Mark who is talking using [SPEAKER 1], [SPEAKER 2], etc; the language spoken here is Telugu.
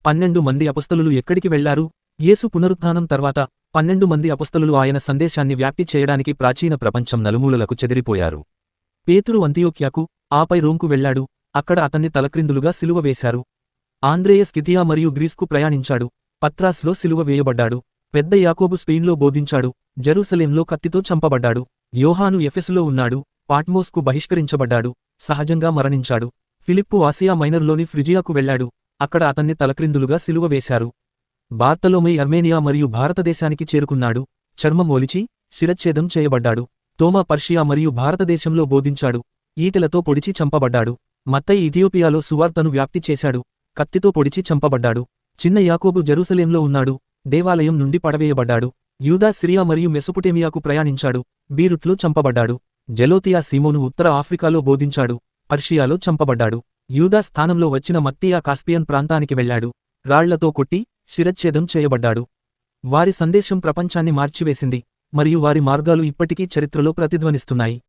[SPEAKER 1] 12 మంది అపొస్తలులు ఎక్కడికి వెళ్లారు? యేసు పునరుత్థానం తర్వాత 12 మంది అపొస్తలులు ఆయన సందేశాన్ని వ్యాప్తి చేయడానికి ప్రాచీన ప్రపంచం నలుమూలలకు చెదిరిపోయారు. పేతురు అంతియోక్యాకు, ఆపై రోమ్కు వెళ్లాడు, అక్కడ అతన్ని తలక్రిందులుగా సిలువ వేశారు. ఆంద్రేయ స్కిథియా మరియు గ్రీస్కు ప్రయాణించాడు, పత్రాస్లో సిలువ వేయబడ్డాడు. పెద్ద యాకోబు స్పెయిన్లో బోధించాడు, జెరూసలేంలో కత్తితో చంపబడ్డాడు. యోహాను ఎఫెసులో ఉన్నాడు, పాట్మోస్కు బహిష్కరించబడ్డాడు, సహజంగా మరణించాడు. ఫిలిప్పు ఆసియా మైనర్లోని ఫ్రిజియాకు వెళ్లాడు, అక్కడ అతన్ని తలక్రిందులుగా సిలువ వేశారు. బార్తలోమై అర్మేనియా మరియు భారతదేశానికి చేరుకున్నాడు, చర్మం ఒలిచి శిరచ్ఛేదం చేయబడ్డాడు. తోమా పర్షియా మరియు భారతదేశంలో బోధించాడు, ఈటెలతో పొడిచి చంపబడ్డాడు. మత్తయి ఇథియోపియాలో సువార్తను వ్యాప్తి చేశాడు, కత్తితో పొడిచి చంపబడ్డాడు. చిన్న యాకోబు జెరూసలేంలో ఉన్నాడు, దేవాలయం నుండి పడవేయబడ్డాడు. యూదా సిరియా మరియు మెసొపొటేమియాకు ప్రయాణించాడు, బీరుట్లో చంపబడ్డాడు. జెలోతియా సీమోను ఉత్తర ఆఫ్రికాలో బోధించాడు, పర్షియాలో చంపబడ్డాడు. యూదా స్థానంలో వచ్చిన మత్తీయా కాస్పియన్ ప్రాంతానికి వెళ్లాడు, రాళ్లతో కొట్టి శిరచ్ఛేదం చేయబడ్డాడు. వారి సందేశం ప్రపంచాన్ని మార్చివేసింది, మరియు వారి మార్గాలు ఇప్పటికీ చరిత్రలో ప్రతిధ్వనిస్తున్నాయి.